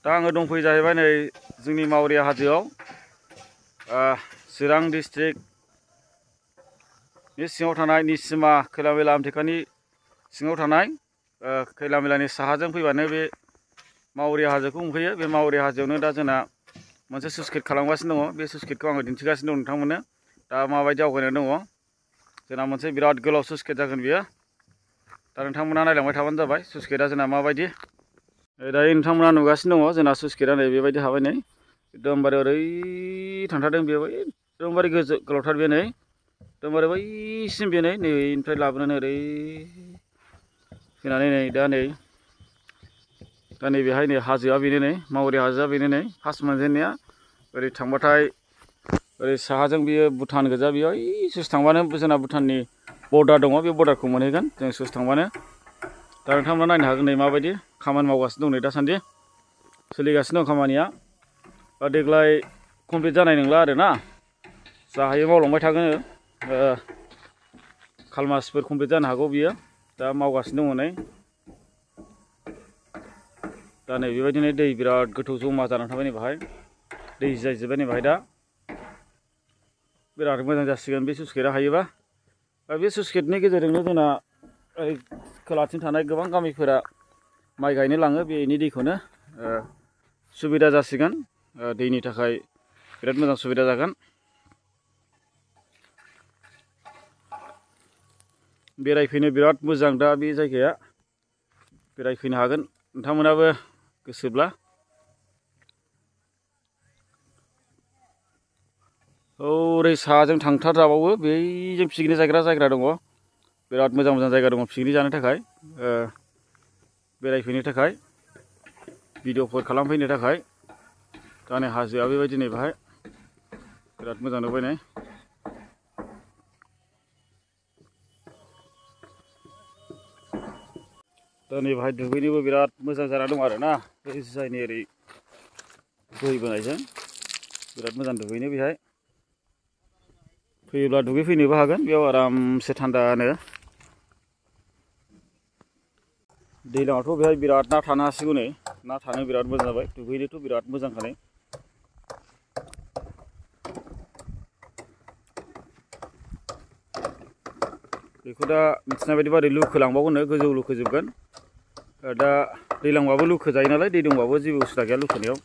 दा आङो दंफैयो जाहैबाय नै जोंनि मावरिया हाजोआव चिरां डिस्ट्रिक्टनि सिङाव थानाय निसिमा खैला मैला आमटेकानि सिङाव थानाय खैला मैलानि साहाजों फैबानो बे मावरिया हाजोखौ मोनफैयो। बे मावरिया हाजोआवनो दा जोंना मोनसे स्लुइस गेट खालामगासिनो दङ। बे स्लुइस गेटखौ आङो दिन्थिगासिनो दं नोंथांमोननो। दा माबायदि आवगायनानै दङ। जोंना मोनसे बिराद गोलाव स्लुइस गेट जागोन बियो। दा नोंथांमोना नायलांबाय थाबानो जाबाय स्लुइस गेटआ जोंना माबायदि। दायो नोंथांमोना नुगासिनो दङ जोंना स्लुइस गेटआ नै बेबायदि हाबाय नै एकदमबारे ओरै थांथारदों बेयो एकदमबारे गोलावथार बे नै एकदमबारे बैसिम बे नैनिफ्राय लाबोनानै ओरै फैनानै नै दा नैबेहाय नै हाजोआ बेनो नै मावरिया हाजोआ बेनो नै फार्स्ट मोनजेननाया ओरै थांबाथाय ओरै साहाजों बियो भुटान गोजा बेयो ससे थांबानो जोंना भुटाननि बर्डार दङ। बे बर्डारखौ मोनहैगोन जों ससे थांबानो। दा नोंथांमोना नायनो हागोन नै माबायदि खामानि मावगासिनो दं नै दासान्दि सोलिगासिनो दं खामानिया। देग्लाय कमप्लिट जानाय नंला आरोना जा हायो मावलांबाय थागोन। खालमासिफोर कमप्लिट जानो हागौ बियो। दा मावगासिनो दङ नै। दा नै बेबायदिनो दै बिराद गोथौ जमा जानानै थाबाय नै बाहाय दै जाजोब्बाय नै बाहाय दा बिराद मोजां जासिगोन बे स्लुइस गेटआ हायोबा। बे स्लुइस गेटनि गेजेरजोंनो जोंना खोलाथिं थानाय गोबां गामिफोरा माइ गायनो लाङो। बेनि दैखौनो सुबिदा जासिगोन दैनि थाखाय बिराद मोजां सुबिदा जागोन। बेरायफैनो बिराद मोजां दा बे जायगाया बेरायफैनो हागोन नोंथांमोनाबो गोसोब्ला। ओरै साहाजों थांथारजाबावो बैजों पिकनिक जायग्रा दङ। बिराद मोजां मोजां जायगा दङ पिकनिक जानो थाखाय बेरायफैनो थाखाय भिडिअफोर खालामफैनो थाखाय। दा नै हाजोआ बेबायदि नै बाहाय बिराद मोजां नुबाय नै। दा नै बाहाय दुगैनोबो बिराद मोजां जाना दं आरोना बे जायनि ओरै बोहैबोनायजों बिराद मोजां दुगैनो बेहाय फैयोब्ला दुगैफैनोबो हागोन बेयाव आरामसे थान्दानो। दैज्लाङावथ' बेहाय बिराद ना थानो हासिगौ नै ना थानो बिराद मोजां जाबाय दुगैनोथ' बिराद मोजांखा नै। बेखौ दा मिथिनाय बायदिबा ओरै लुखोलांबावगोननो गोजौ लुखोजोबगोन। दा दैज्लांबाबो लुखो जायो नालाय दै दंबाबो जेबो उसुबिदा गैया लुखोनायाव।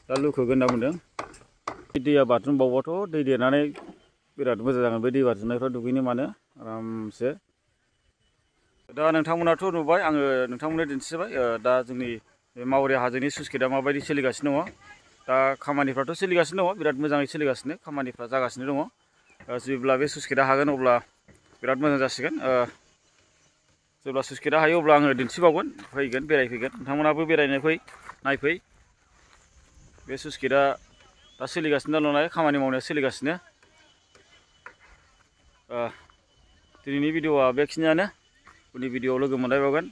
दा लुखोगोन होनना बुंदों। दैया बाज्रुमबावबाथ' दै देरनानै बिराद मोजां जागोन बे दै बाज्रुमनायफ्राव दुगैनो मानो आरामसे। दा नोंथांमोनाथ' नुबाय आङो नोंथांमोननो दिन्थिबाय दा जोंनि बे मावरिया हाजोनि स्लुइस गेटआ माबायदि सोलिगासिनो दङ। दा खामानिफ्राथ' सोलिगासिनो दङ बिराद मोजाङै सोलिगासिनो खामानिफ्रा जागासिनो दङ। जेब्ला बे स्लुइस गेटआ हागोन अब्ला बिराद मोजां जासिगोन। जेब्ला स्लुइस गेटआ हायो अब्ला आङो दिन्थिबावगोन फैगोन बेरायफैगोन नोंथांमोनाबो बेरायनो फै नायफै। बे स्लुइस गेटआ दा सोलिगासिनो दं नालाय खामानि मावनाया सोलिगासिनो। दिनैनि भिडिअआ बेखिनियानो उननि भिडिअआव लोगो मोनलायबावगोन।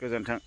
गोजोन्थों।